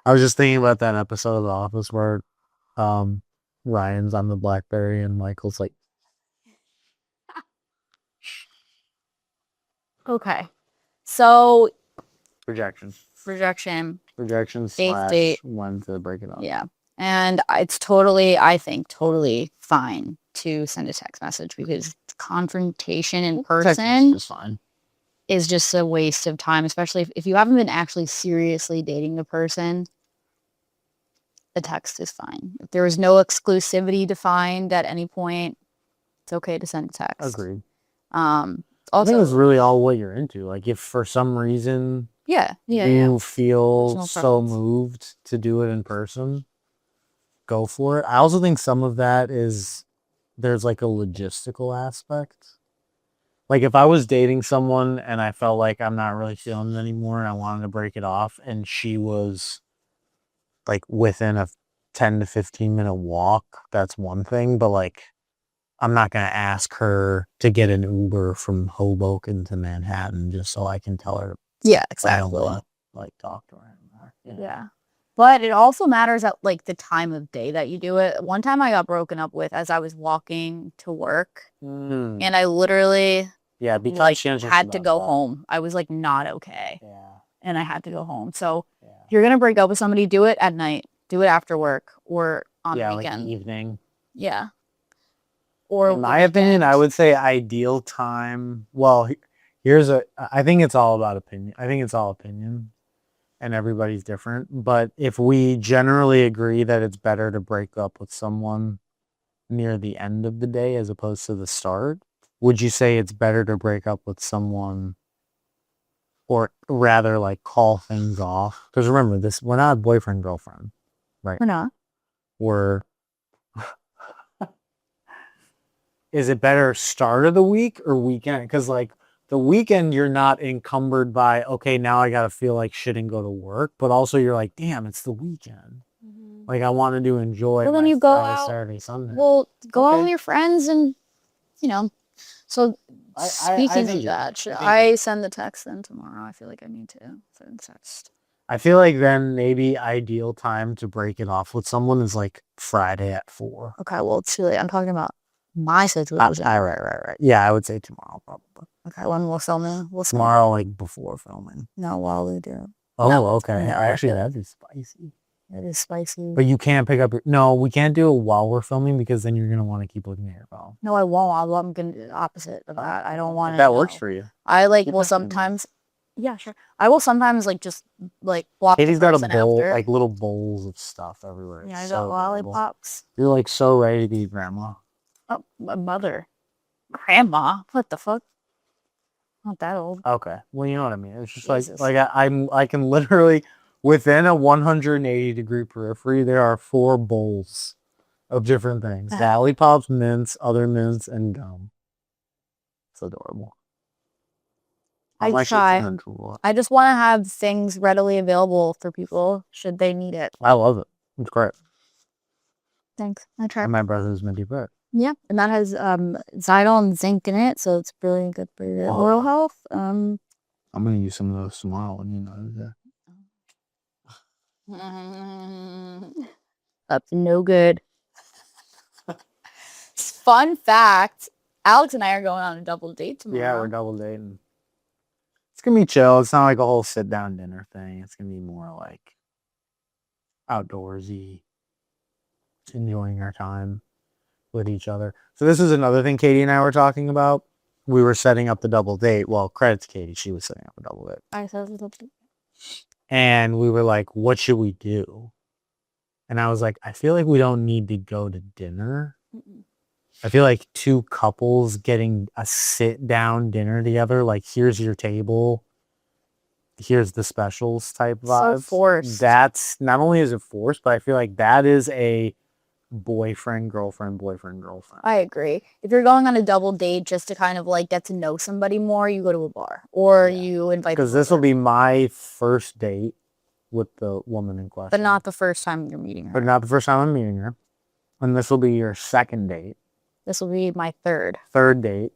I was just thinking about that episode of The Office where Ryan's on the BlackBerry and Michael's like, Okay. So rejection. rejection. Rejection Eighth / date. when to break it up. Yeah. And it's totally, I think, totally fine to send a text message because confrontation in person is fine. is just a waste of time, especially if you haven't been actually seriously dating the person. The text is fine. If there is no exclusivity defined at any point, it's okay to send a text. Agreed. Also, I think it's really all what you're into. Like if for some reason you feel Personal so preference. moved to do it in person, go for it. I also think some of that is there's like a logistical aspect. Like if I was dating someone and I felt like I'm not really feeling it anymore and I wanted to break it off and she was like within a 10 to 15 minute walk, that's one thing. But like I'm not going to ask her to get an Uber from Hoboken to Manhattan just so I can tell her. Yeah, I don't exactly. want to like talk to her anymore. You know? Yeah. But it also matters at like the time of day that you do it. One time I got broken up with as I was walking to work and I literally because had to go home. I was like not okay. Yeah. And I had to go home. So if you're going to break up with somebody, do it at night. Do it after work or on the weekend. Like evening. Yeah. Or in my opinion, I would say ideal time. Well, I think it's all about opinion. I think it's all opinion and everybody's different. But if we generally agree that it's better to break up with someone near the end of the day as opposed to the start, would you say it's better to break up with someone or rather like call things off? Because remember this, we're not boyfriend, girlfriend, right? We're not. We're is it better start of the week or weekend? Because like the weekend, you're not encumbered by, okay, now I got to feel like shit and go to work. But also you're like, damn, it's the weekend. Mm-hmm. Like I wanted to enjoy then you go out, Saturday, Sunday. Well, go out with your friends and, you know. So speaking of that, should I send the text then tomorrow? I feel like I need to send the text. I feel like then maybe ideal time to break it off with someone is like Friday at 4. Okay, well, it's too late. I'm talking about my situation. Right. Yeah, I would say tomorrow probably. Okay, when we're filming? Tomorrow, like before filming. No, while we do it. Oh, no, okay. Actually, that is spicy. It is spicy. But you can't pick up your... No, we can't do it while we're filming because then you're going to want to keep looking at your phone. No, I won't. I'm going to do the opposite of that. I don't want to... That works for you. I like, well, sometimes... Yeah, sure. I will sometimes like just like block. Katie's got a bowl, like little bowls of stuff everywhere. Yeah, I got lollipops. You're like so ready to be grandma. Oh, my mother. Grandma? What the fuck? Not that old. Okay. Well, you know what I mean. It's just like I can literally, within a 180-degree periphery, there are 4 bowls of different things. Lollipops, mints, other mints, and gum. It's adorable. I try. I just want to have things readily available for people should they need it. I love it. It's great. Thanks. I try. And my brother's minty bread. Yeah, and that has xylitol and zinc in it, so it's really good for your oral health. I'm gonna use some of those tomorrow, and you know that. That's no good. Fun fact: Alex and I are going on a double date tomorrow. Yeah, we're double dating. It's gonna be chill. It's not like a whole sit-down dinner thing. It's gonna be more like outdoorsy, enjoying our time with each other. So this is another thing Kaitie and I were talking about. We were setting up the double date. Well, credit to Kaitie. She was setting up a double date. I said the double date. And we were like, what should we do? And I was like, I feel like we don't need to go to dinner. I feel like 2 couples getting a sit-down dinner together, like here's your table, here's the specials type vibe. So forced. That's, not only is it forced, but I feel like that is a boyfriend, girlfriend. I agree. If you're going on a double date just to kind of like get to know somebody more, you go to a bar or you invite. Because this will be my first date with the woman in question. But not the first time you're meeting her. But not the first time I'm meeting her. And this will be your second date. This will be my third. Third date.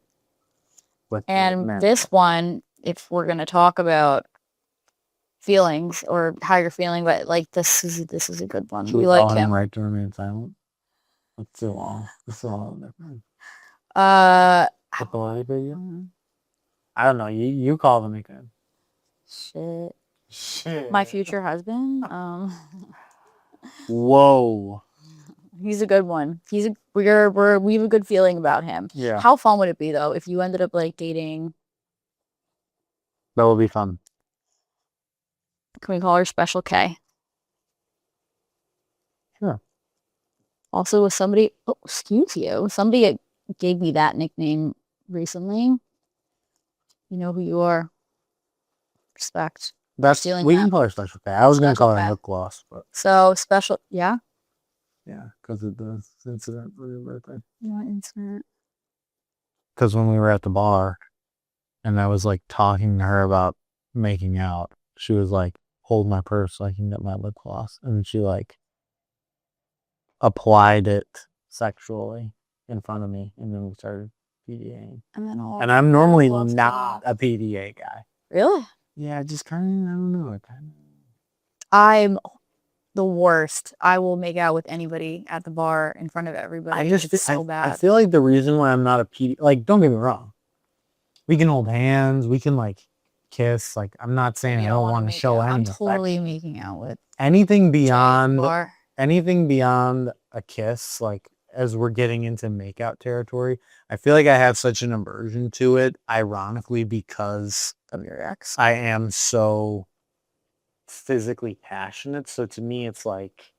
And this one, if we're going to talk about feelings or how you're feeling, but like this is a good one. Should We we like call him him. right to remain silent? It's too long. It's too long. I Politely video? don't know. I don't know. You call them again. Shit. My future husband. Whoa. He's a good one. We have a good feeling about him. Yeah. How fun would it be though if you ended up like dating? That would be fun. Can we call her Special K? Sure. Also, with somebody. Oh, excuse you. Somebody gave me that nickname recently. You know who you are. Respect. That's Stealing we that. can call her Special K. I was gonna Special call her K. lip gloss, but So special, yeah. yeah, because of the incident for your birthday. What incident? Because when we were at the bar, and I was like talking to her about making out, she was like, "Hold my purse so I can get my lip gloss," and she like applied it sexually in front of me, and then we started PDAing. And I'm normally not a PDA guy. Really? Yeah, just kind of, I don't know. I'm the worst. I will make out with anybody at the bar in front of everybody. It's so bad. I feel like the reason why I'm not a PD, like, don't get me wrong. We can hold hands. We can like kiss. Like, I'm not saying I don't want to show any. I'm totally making out with anything beyond a kiss, like as we're getting into makeout territory. I feel like I have such an aversion to it, ironically, because of your ex. I am so physically passionate. So to me, it's like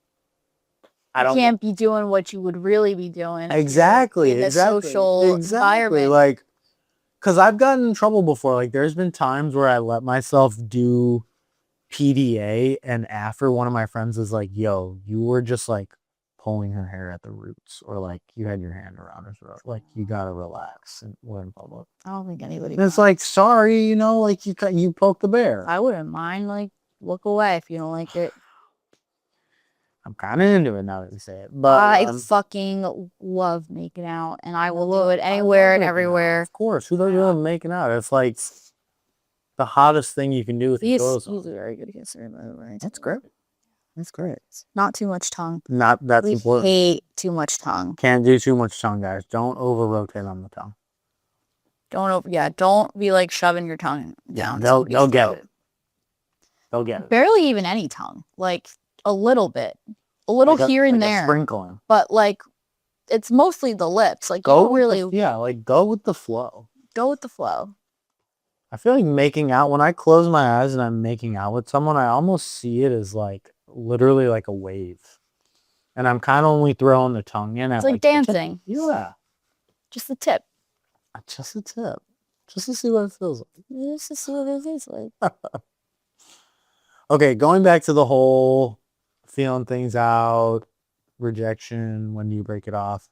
I can't be doing what you would really be doing. Exactly. In a social environment. Like, because I've gotten in trouble before. Like, there's been times where I let myself do PDA, and after one of my friends was like, "Yo, you were just like pulling her hair at the roots, or like you had your hand around her throat. Like, you gotta relax and we're in public." I don't think anybody. And it's like, sorry, you know, like you poked the bear. I wouldn't mind. Like, look away if you don't like it. I'm kind of into it now that you say it, but I fucking love making out, and I will do it anywhere and everywhere. Of course, who doesn't love making out? It's like the hottest thing you can do with your clothes on. He's a very good kisser, by the way. That's great. That's great. Not too much tongue. That's important. Hate too much tongue. Can't do too much tongue, guys. Don't over rotate on the tongue. Don't be like shoving your tongue down. They'll get it. They'll get it. Barely even any tongue. Like a little bit. A little like here and there. Sprinkling. But like it's mostly the lips. Like go with the flow. Go with the flow. I feel like making out, when I close my eyes and I'm making out with someone, I almost see it as like literally like a wave. And I'm kind of only throwing the tongue in. It's like dancing. Yeah. Just the tip. Just the tip. Just to see what it feels like. Just to see what it feels like. Okay, going back to the whole feeling things out, rejection, when do you break it off?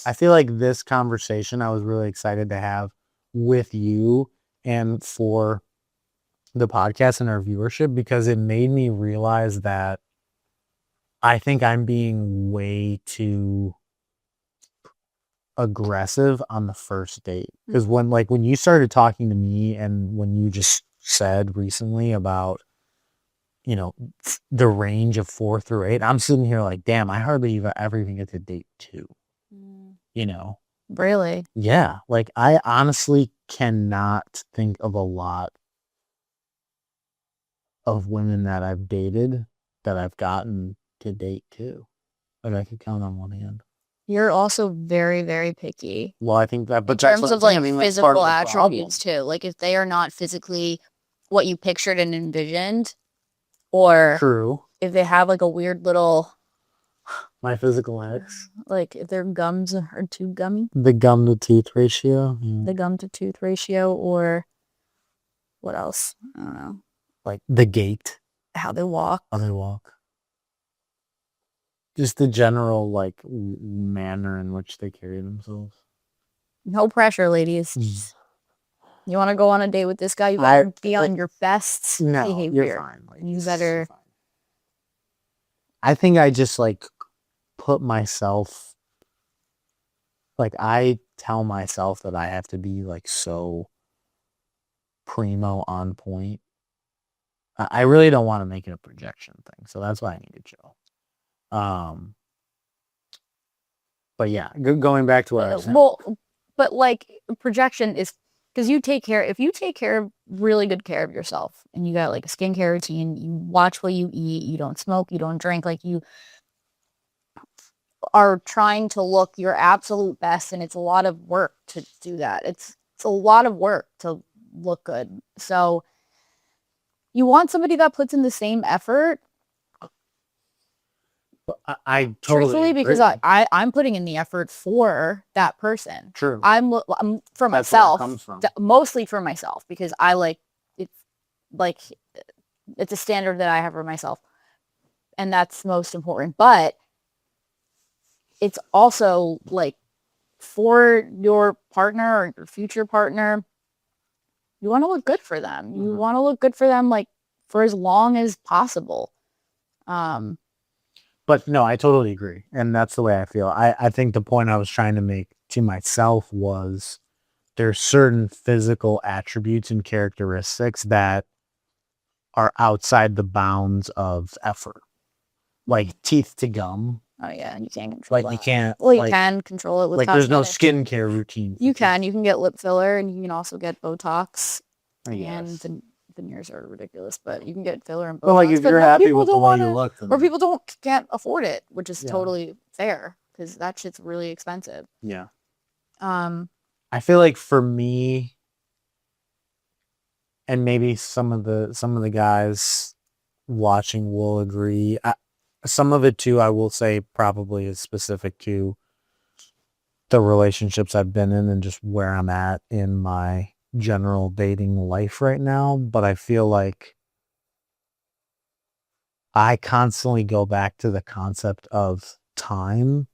I feel like this conversation I was really excited to have with you and for the podcast and our viewership, because it made me realize that I think I'm being way too aggressive on the first date. Because when you started talking to me, and when you just said recently about, you know, the range of 4 through 8, I'm sitting here like, damn, I hardly ever even get to date 2. You know? Really? Yeah. Like, I honestly cannot think of a lot of women that I've dated that I've gotten to date 2. Like, I could count on one hand. You're also very, very picky. Well, I think that, but in terms of like physical attributes too. Like if they are not physically what you pictured and envisioned, or true, if they have like a weird little, my physical ex, like if their gums are too gummy, the gum to tooth ratio, the gum to tooth ratio, or what else? I don't know. Like the gait, how they walk. Just the general like manner in which they carry themselves. No pressure, ladies. You want to go on a date with this guy? You better be on your best behavior. You're fine. Like, you better. I think I just like put myself, like I tell myself that I have to be like so primo on point I really don't want to make it a projection thing, so that's why I need to chill. But yeah, going back to what I was saying. Well, but like projection is because if you take really good care of yourself and you got like a skincare routine, you watch what you eat, you don't smoke, you don't drink, like you are trying to look your absolute best, and it's a lot of work to do that. It's a lot of work to look good. So you want somebody that puts in the same effort. I totally Truthfully, agree. because I'm putting in the effort for that person. True. I'm for That's where it myself, comes from. mostly for myself, because I it's a standard that I have for myself, and that's most important. But it's also like for your partner or your future partner, you want to look good for them. You want to look good for them like for as long as possible. But no, I totally agree. And that's the way I feel. I think the point I was trying to make to myself was there's certain physical attributes and characteristics that are outside the bounds of effort. Like teeth to gum. Oh yeah, you can't control that. You can't. Well, you can control it with there's no cosmetics. skincare routine. You can get lip filler, and you can also get Botox. And veneers are ridiculous, but you can get filler and Botox. Well, like if you're happy with the way you look, or people can't afford it, which is totally fair because that shit's really expensive. Yeah. I feel like for me, and maybe some of the guys watching will agree. Some of it too, I will say, probably is specific to the relationships I've been in and just where I'm at in my general dating life right now. But I feel like I constantly go back to the concept of time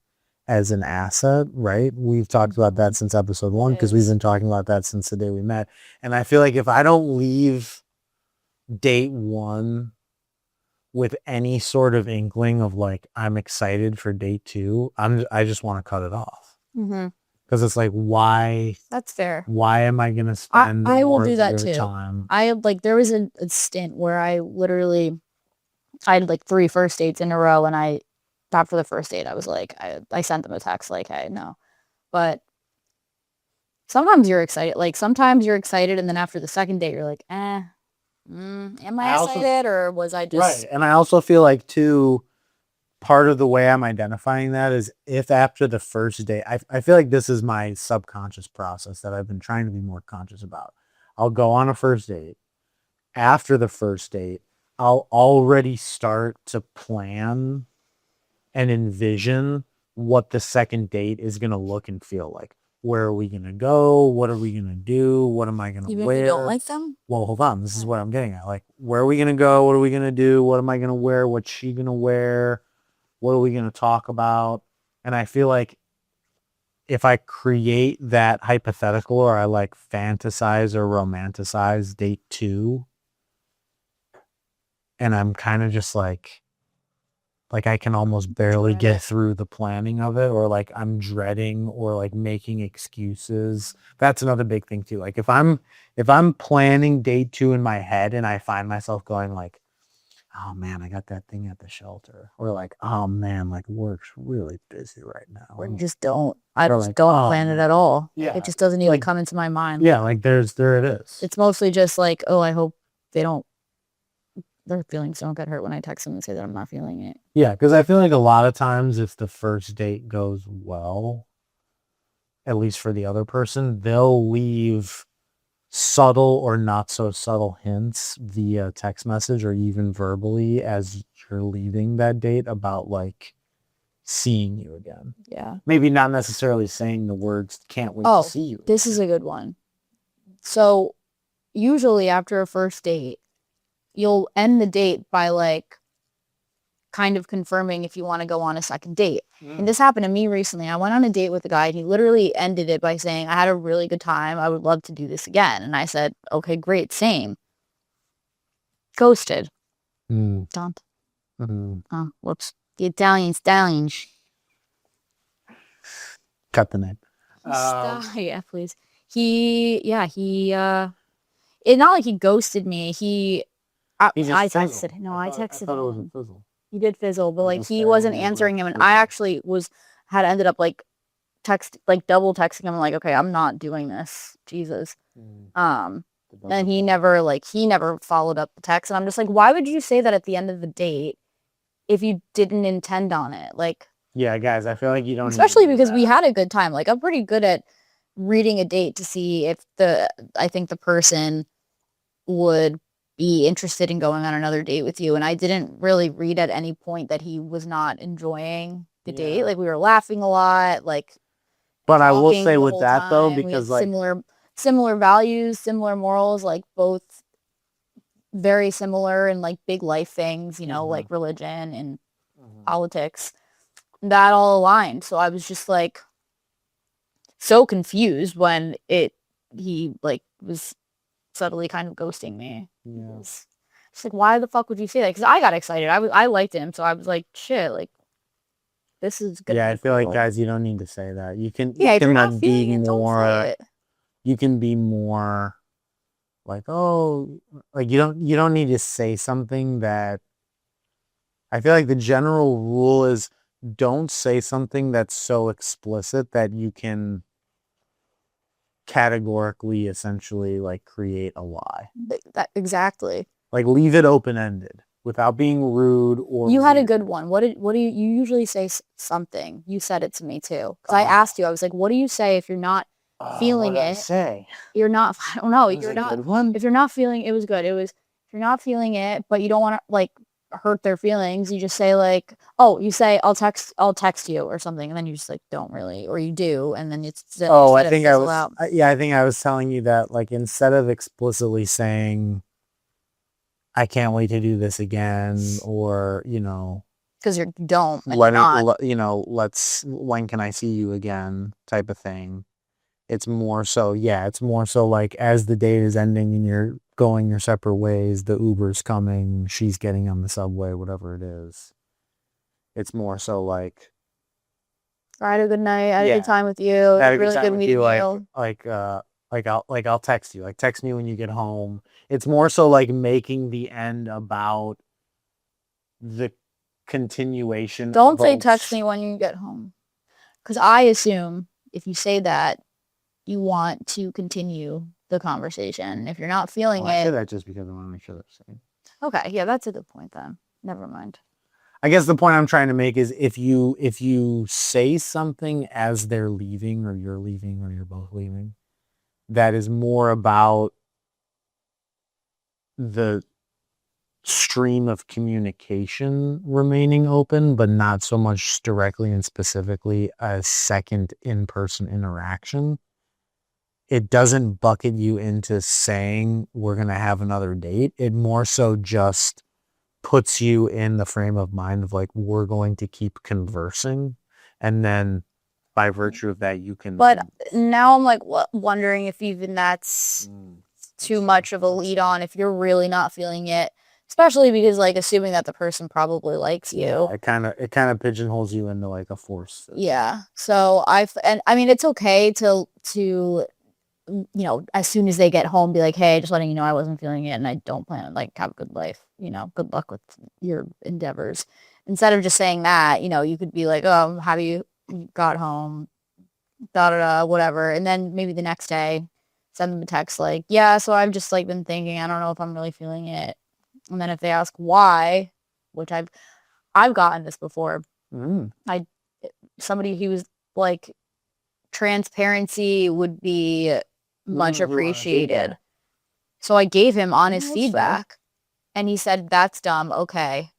as an asset, right? We've talked about that since episode 1 because we've been talking about that since the day we met. And I feel like if I don't leave date 1 with any sort of inkling of like, I'm excited for date 2, I just want to cut it off. Because it's like, why? That's fair. Why am I going to spend I will do that too. Time? There was a stint where I had like 3 first dates in a row, and after the first date, I was like, I sent them a text like, hey, no. But sometimes you're excited. Like sometimes you're excited, and then after the second date, you're like, am I excited or was I just... Right. And I also feel like too, part of the way I'm identifying that is if after the first date, I feel like this is my subconscious process that I've been trying to be more conscious about. I'll go on a first date. After the first date, I'll already start to plan and envision what the second date is going to look and feel like. Where are we going to go? What are we going to do? What am I going to wear? Even if you don't like them? Well, hold on. This is what I'm getting at. Like, where are we going to go? What are we going to do? What am I going to wear? What's she going to wear? What are we going to talk about? And I feel like if I create that hypothetical or I like fantasize or romanticize date 2, and I'm kind of just like I can almost barely get through the planning of it, or like I'm dreading or like making excuses. That's another big thing too. Like if I'm planning date 2 in my head and I find myself going like, oh man, I got that thing at the shelter, or like, oh man, like work's really busy right now. Or just don't. I just don't plan it at all. Yeah. It just doesn't even come into my mind. Yeah, like there it is. It's mostly just like, oh, I hope their feelings don't get hurt when I text them and say that I'm not feeling it. Yeah, because I feel like a lot of times if the first date goes well, at least for the other person, they'll leave subtle or not so subtle hints via text message or even verbally as you're leaving that date about like seeing you again. Yeah. Maybe not necessarily saying the words, can't wait to see you. This is a good one. So usually after a first date, you'll end the date by like kind of confirming if you want to go on a second date. And this happened to me recently. I went on a date with a guy and he literally ended it by saying, I had a really good time. I would love to do this again. And I said, okay, great. Same. Ghosted. Don't. Oh, whoops. The Italian Stallion. Cut the name. Yeah, please. It's not like he ghosted me. He just I fizzled. texted. No, I texted I thought it was a him. fizzle. He did fizzle, but I like just he said wasn't he was answering like him, and fizzle. I actually had ended up like double texting him like, okay, I'm not doing this. Jesus. And he never followed up the text, and I'm just like, why would you say that at the end of the date if you didn't intend on it? Like, yeah, guys, I feel like you don't especially because we had a good time. Like, I'm pretty good at reading a date to see if I think the person would be interested in going on another date with you, and I didn't really read at any point that he was not enjoying the date. Like, we were laughing a lot, like, but I will say the with whole that though, time. We had because like similar values, similar morals, like both very similar and like big life things, like religion and politics. That all aligned. So I was just like so confused when he like was subtly kind of ghosting me. yeah. It's like, why the fuck would you say that? Because I got excited. I liked him, so I was like, shit, like this is good. Yeah, I feel like guys, you don't need to say that. You can if you're not like feeling be it, don't more. say it. You can be more like, oh, like you don't need to say something that. I feel like the general rule is don't say something that's so explicit that you can categorically essentially like create a lie. That exactly. Like leave it open-ended without being rude or You had a weird. good one. What do you usually say something? You said it to me too. Because I asked you, I was like, what do you say if you're not feeling what did I it? say? You're not, I don't know. Was You're it a not, good one? if you're not feeling, it was good. It was, if you're not feeling it, but you don't want to like hurt their feelings, you just say like, oh, you say, I'll text you or something. And then you just like, don't really, or you do. And then it's, Oh, I think I was, I think I was telling you that like instead of explicitly saying, I can't wait to do this again, or, because you don't, and when when can I see you again type of thing. It's more so like as the date is ending and you're going your separate ways, the Uber's coming, she's getting on the subway, whatever it is. It's more so like I had a good night. I had a good time with you. It was really good meeting you. I'll text you. Like text me when you get home. It's more so like making the end about the continuation. Don't say text me when you get home. Because I assume if you say that, you want to continue the conversation. If you're not feeling I it. say that just because I want to make sure that's safe. Okay, yeah, that's a good point then. Never mind. I guess the point I'm trying to make is if you say something as they're leaving or you're leaving or you're both leaving, that is more about the stream of communication remaining open, but not so much directly and specifically a second in-person interaction. It doesn't bucket you into saying we're going to have another date. It more so just puts you in the frame of mind of like, we're going to keep conversing. And then by virtue of that, you can. But now I'm like wondering if even that's too much of a lead on if you're really not feeling it. Especially because like assuming that the person probably likes you. Yeah, it kind of pigeonholes you into like a force. Yeah. So I mean it's okay to as soon as they get home, be like, hey, just letting you know I wasn't feeling it and I don't plan to like have a good life. Good luck with your endeavors. Instead of just saying that, you could be like, oh, have you got home? Da da da, whatever. And then maybe the next day, send them a text like, yeah, so I've just like been thinking, I don't know if I'm really feeling it. And then if they ask why, which I've gotten this before. Somebody who was like, transparency would be much appreciated. So I gave him honest feedback and he said, that's dumb. Okay.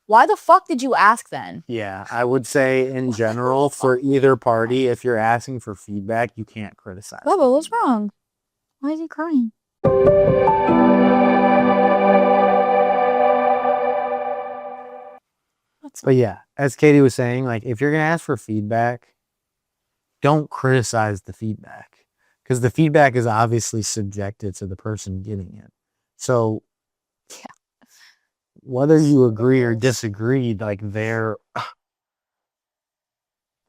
Why the fuck did you ask then? Yeah, I would say in general for either party, if you're asking for feedback, you can't criticize. Bubba, what's wrong? Why is he crying? But yeah, as Kaitie was saying, like if you're going to ask for feedback, don't criticize the feedback because the feedback is obviously subjected to the person getting it. So whether you agree or disagree, like they're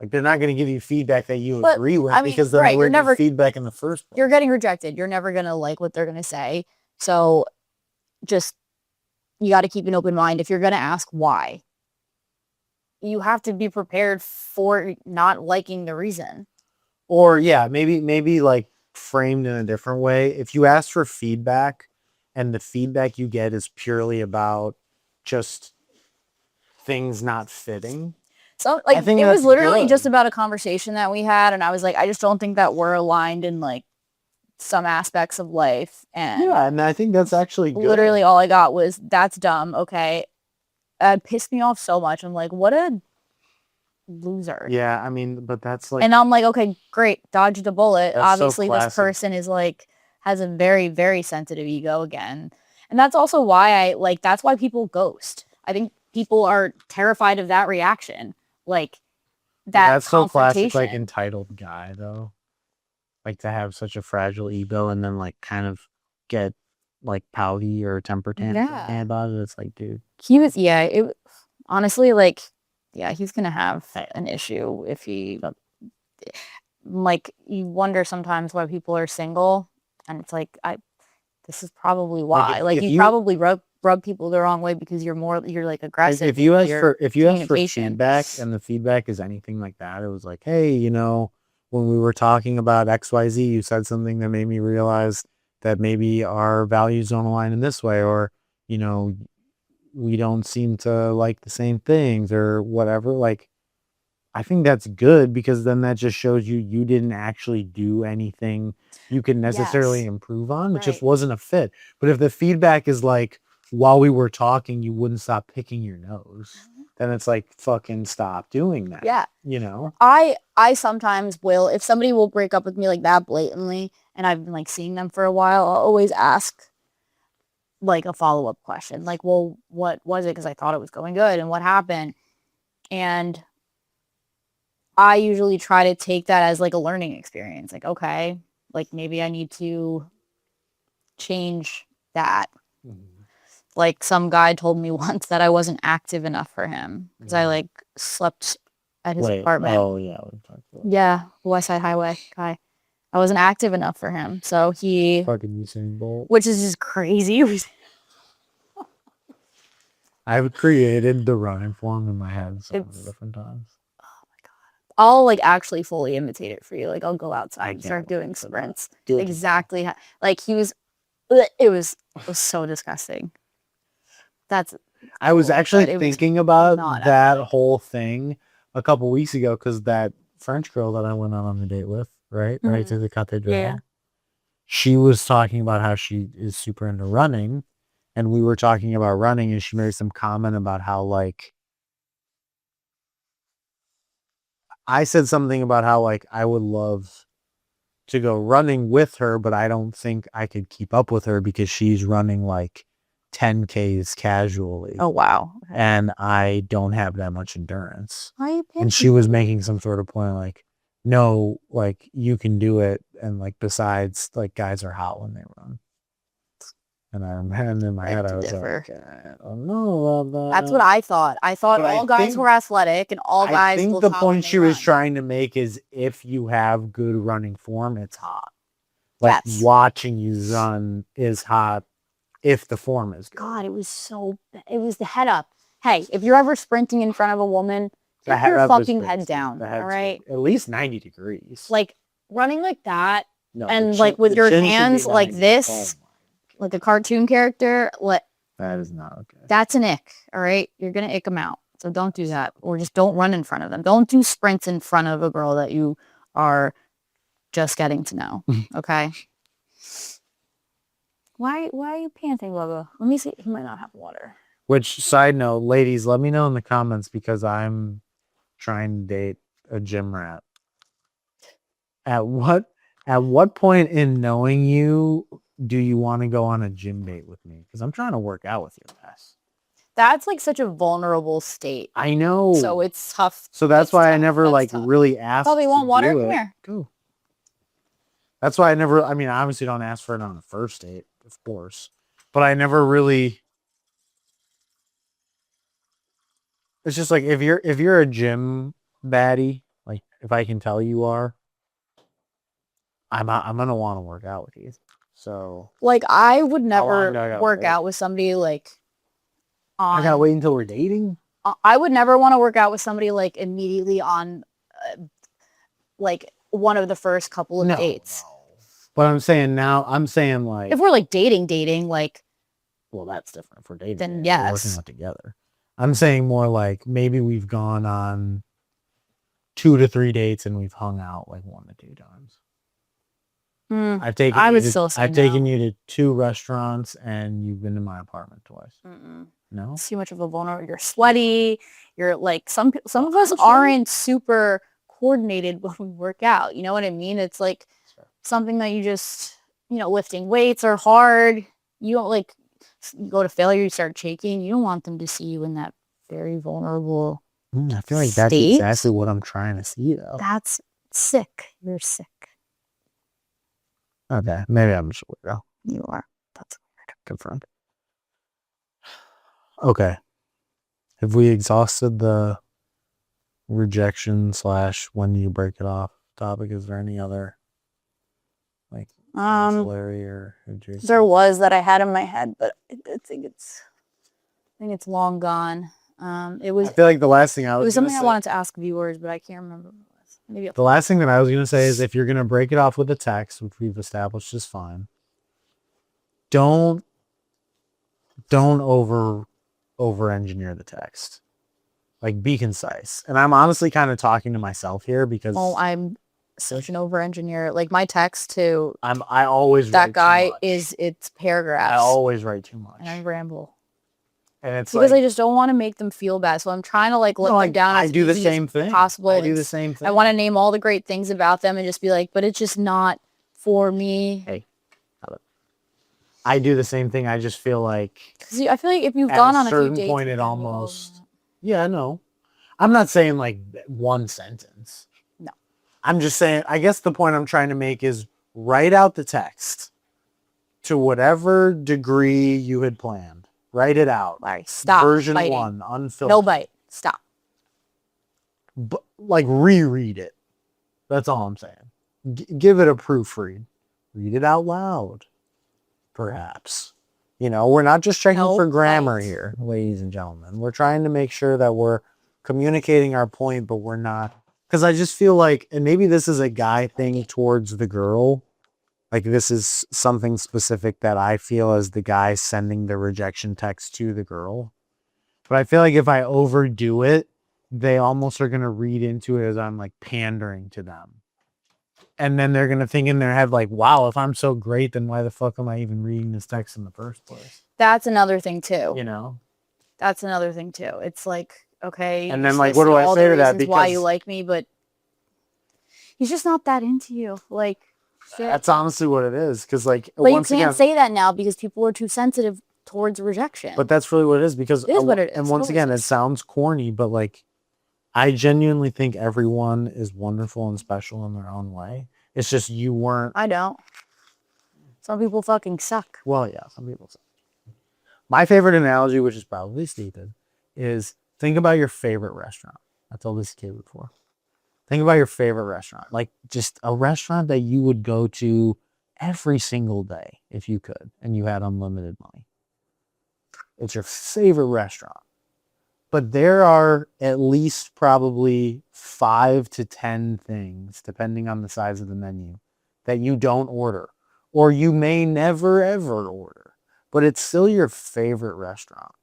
not going to give you feedback that you agree with because they were never feedback in the first place. You're getting rejected. You're never going to like what they're going to say. So just you got to keep an open mind. If you're going to ask why, you have to be prepared for not liking the reason. Or yeah, maybe like framed in a different way. If you ask for feedback and the feedback you get is purely about just things not fitting. So like, I think it was that's literally good. just about a conversation that we had. And I was like, I just don't think that we're aligned in like some aspects of life. And Yeah, and I think that's actually good. literally all I got was, that's dumb. Okay. It pissed me off so much. I'm like, what a loser. Yeah, I mean, but that's like, And I'm like, okay, great, dodged a bullet. That's so Obviously, this classic. person is like, has a very, very sensitive ego again. And that's also why that's why people ghost. I think people are terrified of that reaction. Like, that that's so classic, like confrontation. entitled guy though. Like to have such a fragile ego and then like kind of get like pouty or temper tantrum Yeah. about it. It's like, dude, He was, yeah, it honestly, like, yeah, he's gonna have an issue if he, like, you wonder sometimes why people are single, and it's like, this is probably why. Like, if you you- probably rub people the wrong way because you're like aggressive. if you ask with for your feedback and the feedback is anything like that, it was like, hey, you know, when we were talking about XYZ, you said something that made me realize that maybe our values don't align in this way, or, you know, we don't seem to like the same things or whatever. Like, I think that's good because then that just shows you didn't actually do anything you could necessarily Yes. improve on. It just Right. wasn't a fit. But if the feedback is like, while we were talking, you wouldn't stop picking your nose, then it's like, fucking stop doing that. Yeah. You know? I sometimes will, if somebody will break up with me like that blatantly, and I've been like seeing them for a while, I'll always ask like a follow-up question. Like, well, what was it? Because I thought it was going good, and what happened? And I usually try to take that as like a learning experience. Like, okay, like maybe I need to change that. Like, some guy told me once that I wasn't active enough for him because I like slept at his apartment. Oh yeah. Yeah, West Side Highway guy. I wasn't active enough for him, so he, Fucking Usain Bolt. which is just crazy. I've created the running form in my head so many different times. I'll like actually fully imitate it for you. Like, I'll go outside and can't start wait doing for that. sprints. Do it. Exactly. Like, he was, it was so disgusting. I was cool, actually but it was thinking about not that athletic. whole thing a couple weeks ago because that French girl that I went out on a date with, right Mhm. to the cathedral, Yeah. she was talking about how she is super into running, and we were talking about running, and she made some comment about how, like, I said something about how, like, I would love to go running with her, but I don't think I could keep up with her because she's running like 10Ks casually. Oh, wow. And I don't have that much endurance. Why are you And she was making some sort of point like, no, like, you can do it. And like, besides, like, guys are hot when they run. And in my head, I was like, I don't know about that. That's what I thought. I thought But I all guys think- were athletic and all I guys think look the hot when point they she was run. trying to make is if you have good running form, it's hot. Like, Yes. watching you run is hot if the form is good. God, it was the head up. Hey, if you're ever sprinting in front of a woman, The keep head your up is fucking crazy. head down. The head's All right. at least 90 degrees. Like, running like that, No, and the like chin- with the your chin should be hands like 90. this, Oh like a cartoon character, that is not okay. that's an ick. All right. You're going to ick them out. So don't do that. Or just don't run in front of them. Don't do sprints in front of a girl that you are just getting to know. Okay. Why are you panting, Bubba? Let me see. He might not have water. Which, side note, ladies, let me know in the comments because I'm trying to date a gym rat. At what point in knowing you do you want to go on a gym date with me? Because I'm trying to work out with your ass. That's like such a vulnerable state. I know. So it's tough. So that's why I tough. never That's like tough. really asked. Probably want to water? do Come it. here. Go. That's why I never. I mean, I obviously don't ask for it on a first date, of course, but I never really. It's just like if you're a gym baddie, like if I can tell you are, I'm gonna want to work out with you. So Like, I would How long never do I gotta work wait? out with somebody like I gotta wait until we're dating. I would never want to work out with somebody like immediately on like one of the first couple of dates. No. But I'm saying like if we're like dating, like, well, that's different. If we're dating, then we're yes. working out together. I'm saying more like maybe we've gone on 2 to 3 dates and we've hung out like 1 to 2 times. I've taken you to 2 restaurants and you've been to my apartment twice. No, it's too much of a vulnerable. You're sweaty. You're like some of us aren't super coordinated when we work out. You know what I mean? It's like something that you just, lifting weights are hard. You don't like you go to failure. You start shaking. You don't want them to see you in that very vulnerable. I feel like that's exactly what I'm trying to see, though. That's sick. You're sick. Okay, maybe I'm just a weirdo. You are. That's weird. Confirmed. Okay. Have we exhausted the rejection / when do you break it off topic? Is there any other like ancillary or adjacent? There was that I had in my head, but I think it's long gone. It was. I feel like the last thing it was something I wanted to ask viewers, but I can't remember what it was. Maybe the last thing that I was gonna say is if you're gonna break it off with a text, which we've established is fine, don't over engineer the text. Like, be concise. And I'm honestly kind of talking to myself here because I'm such an over engineer. Like my text to I always that guy it's paragraphs. I always write too much. And I ramble. And it's because I just don't want to make them feel bad. So I'm trying to like let them down as do the same thing. Possible. I do the same thing. I want to name all the great things about them and just be like, but it's just not for me. Hey, I do the same thing. I just feel like because I feel like if you've gone on a certain few dates, point, it almost no. I'm not saying like one sentence. No, I'm just saying. I guess the point I'm trying to make is write out the text to whatever degree you had planned. Write it out. Larry, stop. Version biting. 1, unfiltered. No bite. Stop. But, like, reread it. That's all I'm saying. Give it a proofread. Read it out loud. Perhaps. We're not just checking for grammar here, ladies and gentlemen. We're trying to make sure that we're communicating our point, but we're not. Because I just feel like, and maybe this is a guy thing towards the girl. Like, this is something specific that I feel as the guy sending the rejection text to the girl. But I feel like if I overdo it, they almost are going to read into it as I'm like pandering to them. And then they're going to think in their head like, wow, if I'm so great, then why the fuck am I even reading this text in the first place? That's another thing too. That's another thing too. It's like, okay. And then like, what do I say to that? Because why you like me, but he's just not that into you. Like, shit. That's honestly what it is. Because like, but you can't say that now because people are too sensitive towards rejection. But that's really what it is. Because it is what it is. And once again, it sounds corny, but like, I genuinely think everyone is wonderful and special in their own way. It's just you weren't. I don't. Some people fucking suck. Well, yeah, some people suck. My favorite analogy, which is probably stupid, is think about your favorite restaurant. I told this kid before. Think about your favorite restaurant. Like just a restaurant that you would go to every single day if you could and you had unlimited money. It's your favorite restaurant. But there are at least probably 5 to 10 things, depending on the size of the menu, that you don't order. Or you may never, ever order. But it's still your favorite restaurant.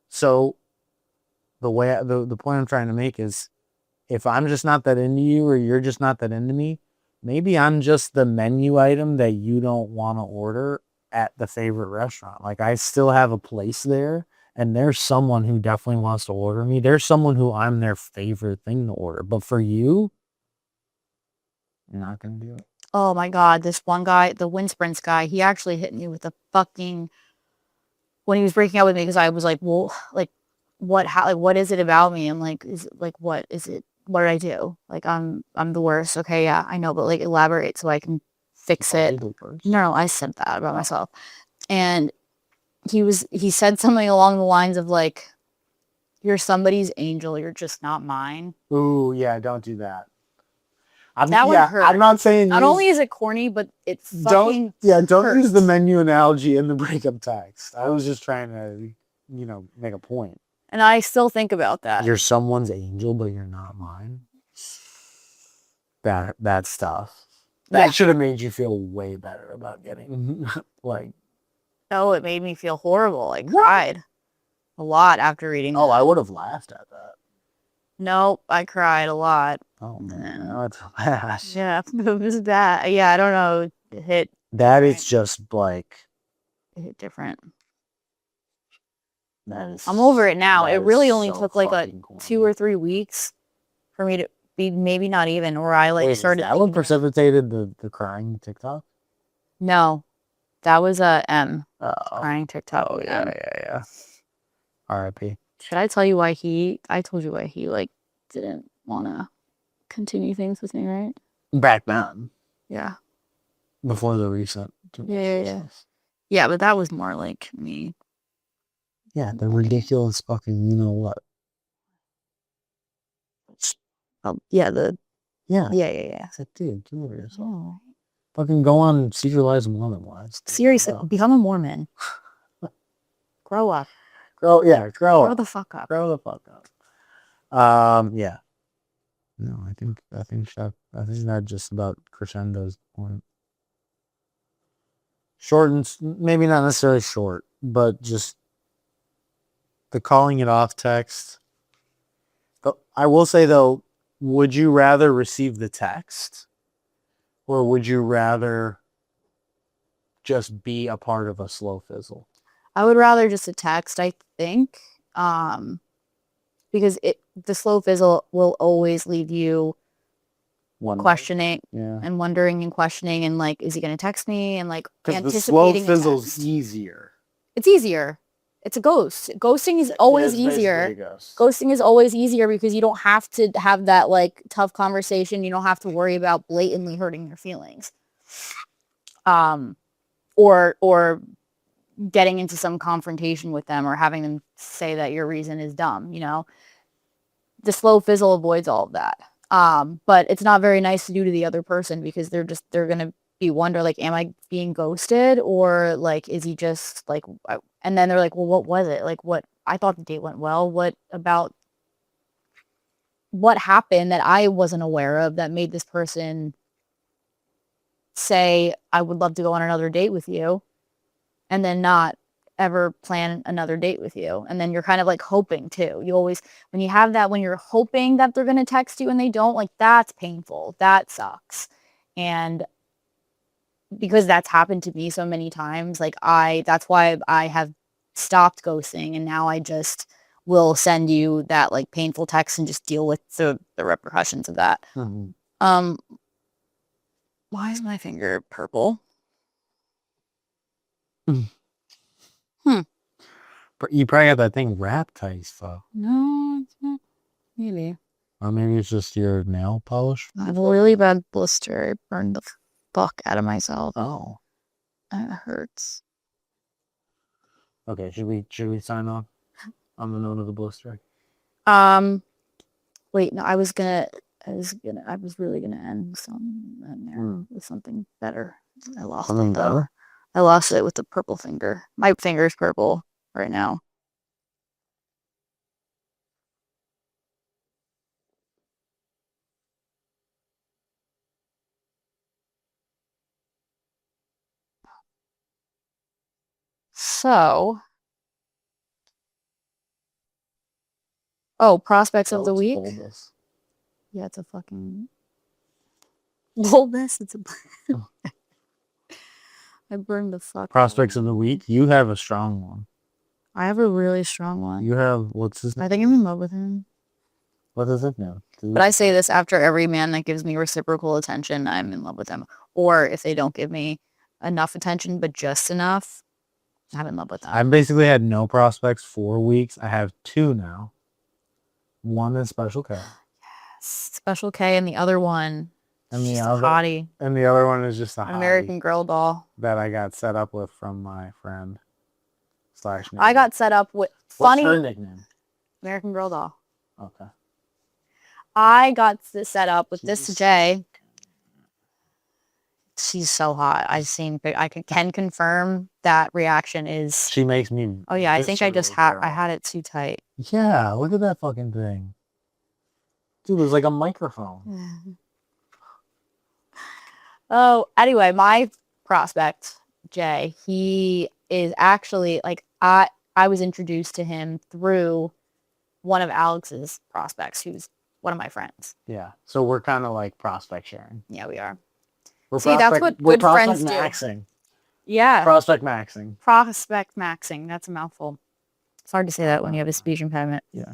So the point I'm trying to make is if I'm just not that into you or you're just not that into me, maybe I'm just the menu item that you don't want to order at the favorite restaurant. Like I still have a place there and there's someone who definitely wants to order me. There's someone who I'm their favorite thing to order. But for you, you're not going to do it. Oh my God, this one guy, the wind sprints guy, he actually hit me with a fucking, when he was breaking up with me, because I was like, well, like, what is it about me? I'm like, what is it? What did I do? Like, I'm the worst. Okay, yeah, I know, but like, elaborate so I can fix it. No, I said that about myself. And he said something along the lines of like, you're somebody's angel, you're just not mine. Ooh, yeah, don't do that. That would hurt. I'm not saying not only is it corny, but it fucking don't hurts. Use the menu analogy in the breakup text. I was just trying to make a point. And I still think about that. You're someone's angel, but you're not mine. That stuff. That should have made you feel way better about getting like. Oh, it made me feel horrible. I cried a lot after reading. Oh, I would have laughed at that. Nope, I cried a lot. Oh man, that's bad. Yeah, it was bad. Yeah, I don't know. It hit. That is just like. It hit different. That is. I'm over it now. It really only so took like fucking corny. 2 or 3 weeks for me to be, maybe not even, or I like Wait, started. Is that what precipitated the crying TikTok? No, that was a Oh. crying TikTok. Oh yeah. R.I.P. Should I tell you why I told you why he like didn't want to continue things with me, right? Back then. Yeah. Before the recent. Yeah, but that was more like me. Yeah, the ridiculous fucking you know what. Yeah. Yeah. I said, dude, do it yourself. Oh. Fucking go on Secret Lives of Mormon Wives. Seriously, become a Mormon. Grow up. Grow up. Grow the fuck up. Grow the fuck up. Yeah. No, I think that just about crescendos the point. Short and maybe not necessarily short, but just the calling it off text. But I will say though, would you rather receive the text, or would you rather just be a part of a slow fizzle? I would rather just a text, I think, because the slow fizzle will always leave you questioning and wondering and questioning and like, is he going to text me? And like anticipating. The slow fizzle's easier. It's easier. It's a ghost. Ghosting is always easier. Ghosting is always easier because you don't have to have that like tough conversation. You don't have to worry about blatantly hurting their feelings. Or getting into some confrontation with them or having them say that your reason is dumb, The slow fizzle avoids all of that. But it's not very nice to do to the other person because they're going to be wonder like, am I being ghosted or like, is he just like, and then they're like, well, what was it? Like I thought the date went well. What happened that I wasn't aware of that made this person say, I would love to go on another date with you, and then not ever plan another date with you. And then you're kind of like hoping too. You always, when you have that, when you're hoping that they're going to text you and they don't, like that's painful. That sucks. And because that's happened to me so many times, like that's why I have stopped ghosting. And now I just will send you that like painful text and just deal with the repercussions of that. Mm-hmm. Why is my finger purple? You probably got that thing wrapped tight as fuck. No, it's not. Maybe. Or maybe it's just your nail polish. I have a really bad blister. I burned the fuck out of myself. Oh. It hurts. Okay, should we sign off on the note of the blister? Wait, no, I was really gonna end with something better. I lost something better? I lost it with the purple finger. My finger's purple right now. So, prospects of the week. Bulbous. Yeah, it's a fucking bulbous. It's a. I burned the fuck. Prospects of the week. You have a strong one. I have a really strong one. You have what's his name? I think I'm in love with him. What does it know? But I say this after every man that gives me reciprocal attention, I'm in love with them. Or if they don't give me enough attention, but just enough, I'm in love with them. I've basically had no prospects 4 weeks. I have 2 now. One is Special K. Yes, Special K, and the other one, and the other hottie. And the other one is just an American Girl doll that I got set up with from my friend. I got set up with funny. What's her nickname? American Girl doll. Okay. I got set up with this Jay She's so hot. I can confirm that reaction is. She makes me. Oh yeah, I think I just viscerally I feral. had it too tight. Yeah, look at that fucking thing. Dude, there's like a microphone. Oh, anyway, my prospect, Jay, he is actually like I was introduced to him through one of Alex's prospects, who's one of my friends. Yeah. So we're kind of like prospect sharing. Yeah, we are. We're See, that's what good friends do. maxing. Yeah. Prospect maxing. Prospect maxing. That's a mouthful. It's hard to say that when you have a speech impediment. Yeah.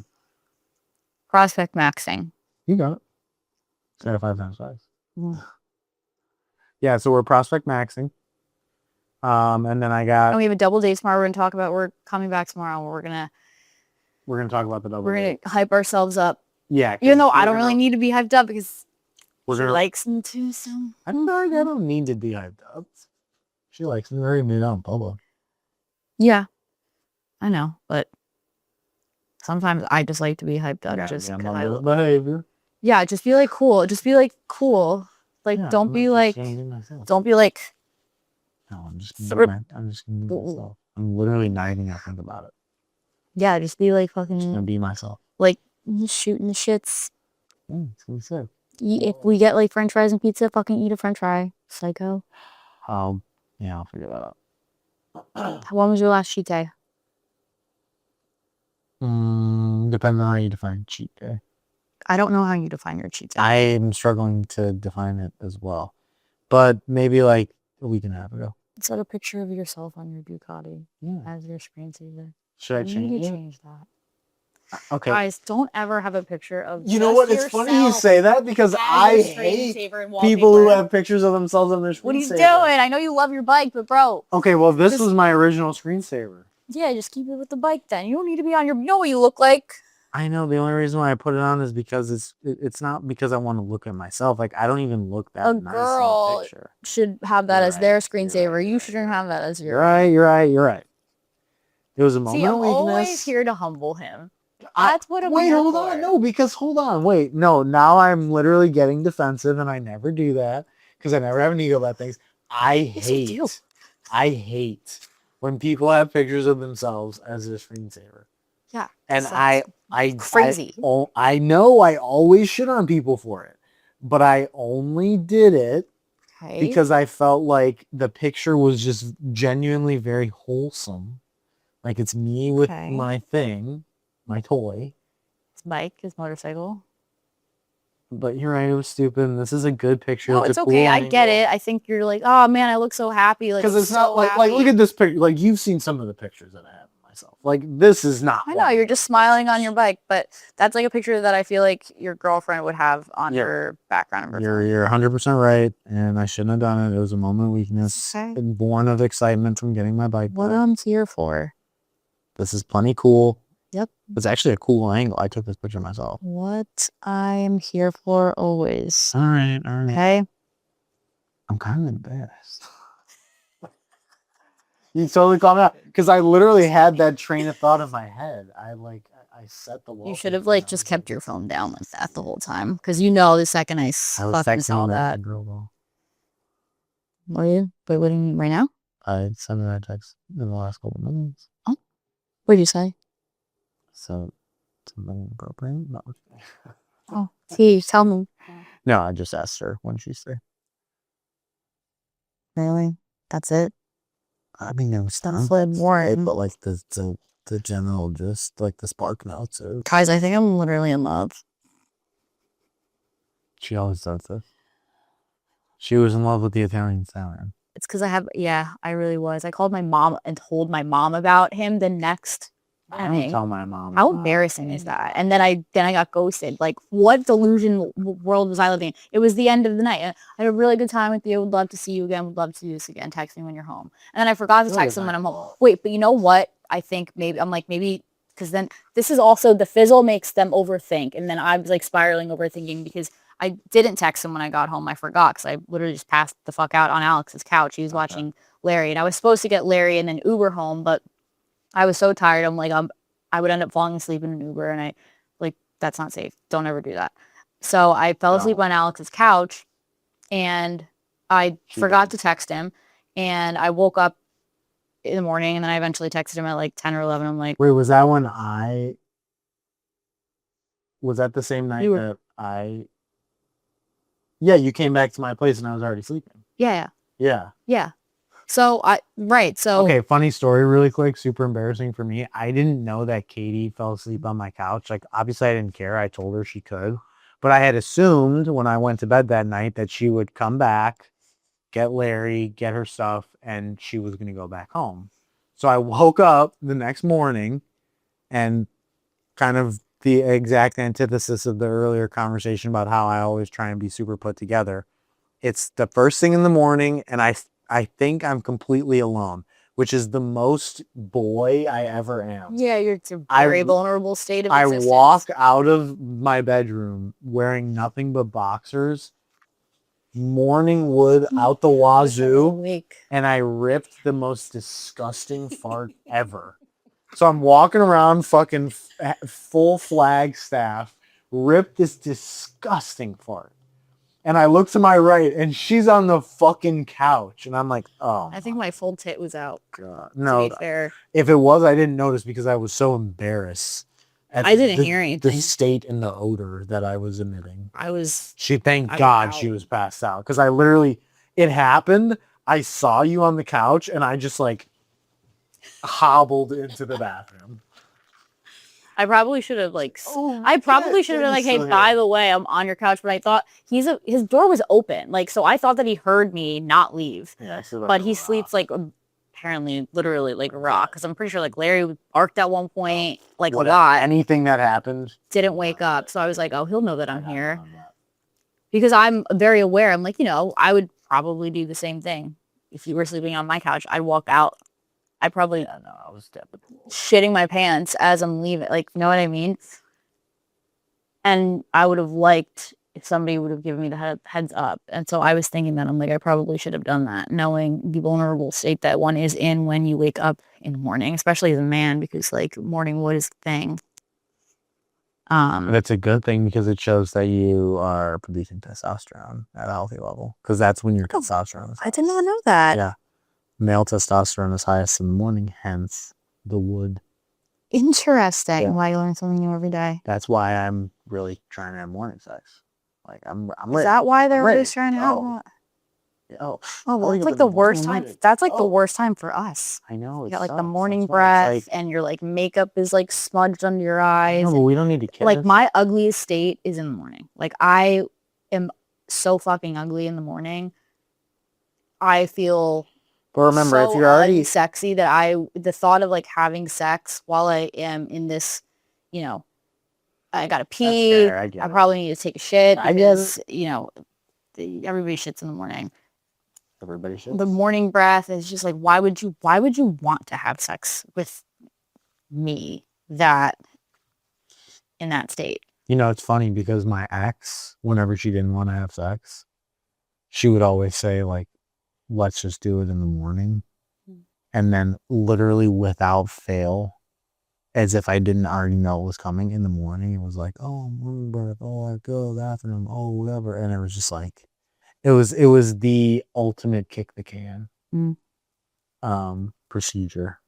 Prospect maxing. You got it. Say it 5 times fast. Mm. Yeah, so we're prospect maxing. And then I got. And we have a double date tomorrow. We're coming back tomorrow. We're gonna talk about the double. We're date. gonna hype ourselves up. Yeah. Even though I don't really need to be hyped up because she likes me too. So I don't need to be hyped up. She likes me very mean out in public. Yeah, I know, but sometimes I just like to be hyped up. Behavior. Yeah, just be like cool. Just be like cool. Like don't be like. Don't be like. No, I'm just gonna be myself. I'm literally not even gonna think about it. Yeah, just be like fucking. Just gonna be myself. Like shooting the shits. It's gonna be sick. If we get like French fries and pizza, fucking eat a French fry, psycho. Yeah, I'll figure that out. When was your last cheat day? Depending on how you define cheat day. I don't know how you define your cheat day. I'm struggling to define it as well, but maybe like a week and a half ago. Set a picture of yourself on your Ducati as your screensaver. Should I change that? Okay. Guys, don't ever have a picture of. You know what? It's funny you say that because I hate people who have pictures of themselves on their screensaver. What are you doing? I know you love your bike, but bro. Okay, well, this was my original screensaver. Yeah, just keep it with the bike then. You don't need to be on your. You know what you look like. I know. The only reason why I put it on is because it's not because I want to look at myself. Like I don't even look that nice in the picture. Should have that as their screensaver. You shouldn't have that as your. You're right. It was a moment of weakness. I'm always here to humble him. That's what I'm Wait, hold on. No, because hold on. Wait, no. Now I'm literally getting defensive, and I never do that because I never have an ego about things. I hate when people have pictures of themselves as a screensaver. Yeah, and crazy. I know I always shit on people for it, but I only did it because I felt like the picture was just genuinely very wholesome. Like it's me with my thing. My toy. His bike, his motorcycle. But you're right, it was stupid. And this is a good picture. No, it's okay. I get it. I think you're like, oh man, I look so happy. Like, because it's not like look at this picture. Like you've seen some of the pictures that I have of myself. Like this is not. I know you're just smiling on your bike, but that's like a picture that I feel like your girlfriend would have on her background of her phone. You're 100% right, and I shouldn't have done it. It was a moment of weakness, born of excitement from getting my bike. What I'm here for. This is plenty cool. Yep. It's actually a cool angle. I took this picture myself. What I'm here for always. All right. Okay. I'm kind of embarrassed. You totally calmed me out because I literally had that train of thought in my head. I set the wall. You should have just kept your phone down like that the whole time because the second I fucking saw that. Girl. What are you? Wait, what do you mean right now? I sent her that text in the last couple of minutes. Oh, what did you say? So, something appropriate? No. Oh, see, tell me. No, I just asked her when she's free. Really? That's it? I mean, it was that's more. But like the general, just like the spark notes. Guys, I think I'm literally in love. She always does this. She was in love with the Italian Stallion. It's because I really was. I called my mom and told my mom about him the next. I don't tell my mom. How embarrassing is that? And then I got ghosted. Like, what delusion world was I living in? It was the end of the night. I had a really good time with you. Would love to see you again. Would love to do this again. Text me when you're home. And then I forgot to text him when I'm home. Wait, but you know what? I think maybe because then this is also the Fizzle makes them overthink. And then I was like spiraling overthinking because I didn't text him when I got home. I forgot because I literally just passed the fuck out on Alex's couch. He was watching Larry, and I was supposed to get Larry and then Uber home, but I was so tired. I'm like, I would end up falling asleep in an Uber, and that's not safe. Don't ever do that. So I fell asleep on Alex's couch, and I She forgot did. to text him, and I woke up in the morning, and then I eventually texted him at like 10 or 11. I'm like, Wait, was that when was that the same night You were- that yeah, you came back to my place and I was already sleeping. yeah, Yeah. yeah. So so Okay, funny story really quick, super embarrassing for me. I didn't know that Kaitie fell asleep on my couch. Like, obviously I didn't care. I told her she could. But I had assumed when I went to bed that night that she would come back, get Larry, get her stuff, and she was going to go back home. So I woke up the next morning and kind of the exact antithesis of the earlier conversation about how I always try and be super put together. It's the first thing in the morning, and I think I'm completely alone, which is the most boy I ever am. yeah, you're a I- very vulnerable state of I existence. walk out of my bedroom wearing nothing but boxers, morning wood out the wazoo, Awake. and I ripped the most disgusting fart ever. So I'm walking around fucking full Flagstaff, ripped this disgusting fart. And I look to my right and she's on the fucking couch. And I'm like, oh. I think my full tit was out. God. To No, be fair, if it was, I didn't notice because I was so embarrassed. At I didn't the- hear anything. The state and the odor that I was emitting. I was Thank was God out. she was passed out. Because I literally, it happened. I saw you on the couch and I just like hobbled into the bathroom. I probably should have like Oh, I probably shit, should have been like, Jenny's hey, still by here. the way, I'm on your couch, but I thought his door was open. Like, so I thought that he heard me not leave. Yeah, I feel like But a he rock. sleeps like apparently literally like a rock. Because I'm pretty sure like Larry barked at one point, like a lot. Anything that happened. Didn't wake up. So I was like, oh, he'll know that I'm here. on that. Because I'm very aware. I'm like, I would probably do the same thing. If you were sleeping on my couch, I'd walk out. I probably Yeah, no, I was definitely shitting my pants as I'm leaving. Like, you know what I mean? And I would have liked if somebody would have given me the heads up. And so I was thinking that I'm like, I probably should have done that, knowing the vulnerable state that one is in when you wake up in the morning, especially as a man, because like morning wood is the thing. That's a good thing because it shows that you are producing testosterone at a healthy level. Because that's when your testosterone is I highest. did not know that. Yeah. Male testosterone is highest in the morning, hence the wood. Interesting. Yeah. Why you learn something new every day. That's why I'm really trying to have morning sex. Like I'm Is ready. that why they're ready. always trying to have that? Oh, well, early it's in like the the worst morning, time. I'm That's like ready. the Oh. worst time for us. I know. You It got like the sucks. morning That's why it's breath and your like makeup is like smudged under your eyes. No, but we don't need to kiss. Like my ugliest state is in the morning. Like I am so fucking ugly in the morning. I feel But remember, so if you're already sexy that the thought of like having sex while I am in this, I gotta pee. fair, I get I it. probably need to take a shit I get because, everybody shits in the morning. everybody should. The morning breath is just like, why would you want to have sex with me in that state? It's funny because my ex, whenever she didn't want to have sex, she would always say like, let's just do it in the morning. And then literally without fail, as if I didn't already know it was coming in the morning, it was like, oh, morning breath, oh, I go to the bathroom, oh, whatever. And it was just like, it was the ultimate kick the can procedure.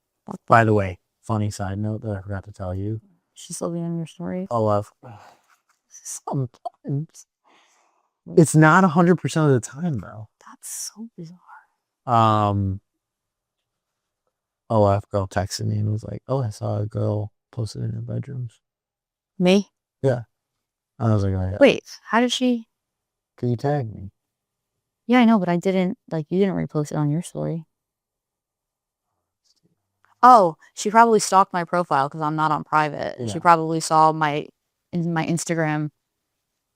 By the way, funny side note that I forgot to tell you. She's still being in your story. Sometimes. It's not 100% of the time, though. That's so bizarre. OF girl texted me and was like, oh, I saw a girl posted in her bedrooms. Me? Yeah. I was like, oh, yeah. Wait, how did she? Can you tag me? Yeah, I know, but I didn't, you didn't repost it on your story. Oh, she probably stalked my profile because I'm not on private. Yeah. She probably saw my Instagram.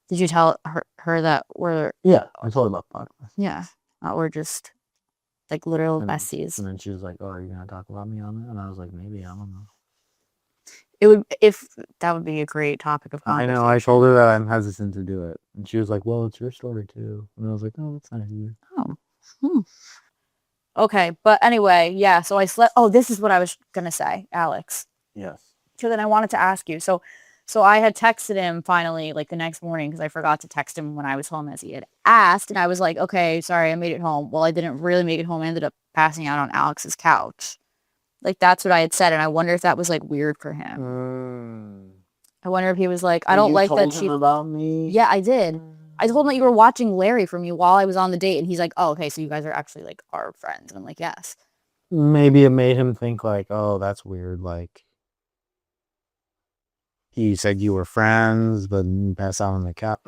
Did you tell her that we're... Yeah, I told her about podcast. Yeah, we're just like literal besties. And then she was like, oh, are you going to talk about me on it? And I was like, maybe, I don't know. That would be a great topic of conversation. I know, I told her that I'm hesitant to do it. And she was like, well, it's your story too. And I was like, oh, that's nice of you. Oh. Okay, but anyway, yeah, so I slept... Oh, this is what I was going to say, Alex. Yes. So then I wanted to ask you. So So I had texted him finally, like the next morning, because I forgot to text him when I was home as he had asked. And I was like, okay, sorry, I made it home. Well, I didn't really make it home. I ended up passing out on Alex's couch. Like, that's what I had said. And I wonder if that was like weird for him. I wonder if he was like, I don't like that she. About me. Yeah, I did. I told him that you were watching Larry for me while I was on the date. And he's like, oh, okay, so you guys are actually like our friends. And I'm like, yes. Maybe it made him think like, oh, that's weird. Like, he said you were friends, but you pass out on the couch.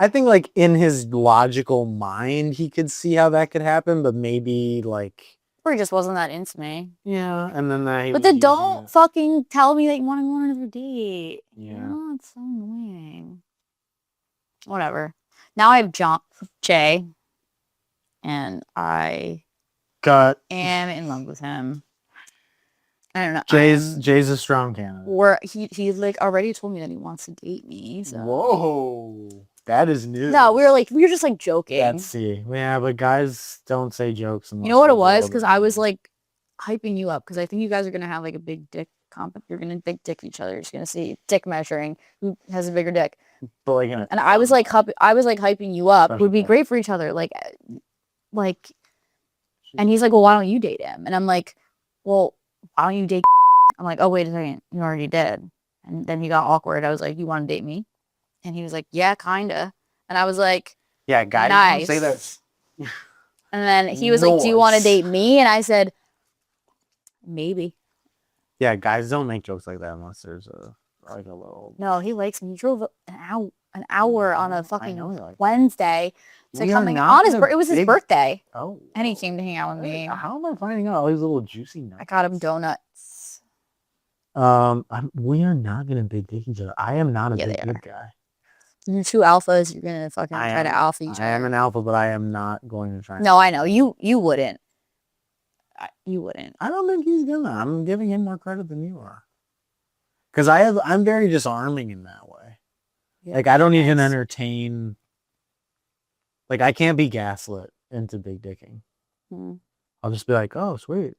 I think like in his logical mind, he could see how that could happen, but maybe like, Or he just wasn't that into me. yeah. And then that. But then don't fucking tell me that you want to go on another date. Yeah. Oh, it's so annoying. Whatever. Now I have Jay, and I Cut. am in love with him. I don't know. Jay's a strong candidate. Or he like already told me that he wants to date me. So. Whoa, that is new. No, we were just like joking. Let's see. Yeah, but guys don't say jokes. You know what it was? Because I was like hyping you up because I think you guys are gonna have like a big dick comp. You're gonna big dick each other. You're just gonna see dick measuring who has a bigger dick. But like, and I was like hyping you up. It would be great for each other. Like, and he's like, well, why don't you date him? And I'm like, well, why don't you date? I'm like, oh, wait a second, you already did. And then he got awkward. I was like, you want to date me? And he was like, yeah, kinda. And I was like, yeah, guys, nice. Say that. And then he was like, do you want to date me? And I said, maybe. Yeah, guys don't make jokes like that unless there's like a little. No, he likes me. He drove an hour on a fucking Wednesday to coming on his it was his birthday. Oh. And he came to hang out with me. How am I finding out all these little juicy nuts? I got him donuts. We are not gonna big dick each other. I am not a big dick guy. You're two alphas. You're gonna fucking try to alpha each other. I am an alpha, but I am not going to try. No, I know you wouldn't. You wouldn't. I don't think he's gonna. I'm giving him more credit than you are. Because I'm very disarming in that way. Yeah, like, I don't even entertain. Like, I can't be gaslit into big dicking. I'll just be like, oh, sweet.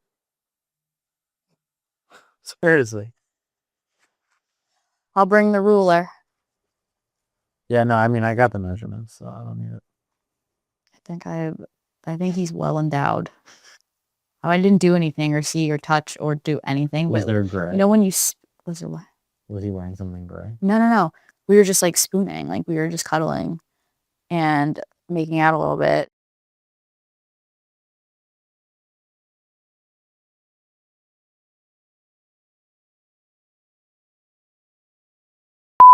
Seriously. I'll bring the ruler. Yeah, no, I mean, I got the measurements, so I don't need it. I think he's well endowed. I didn't do anything or see or touch or do anything. Was there gray? You know when you... Was there what? Was he wearing something gray? No. We were just like spooning. Like we were just cuddling and making out a little bit.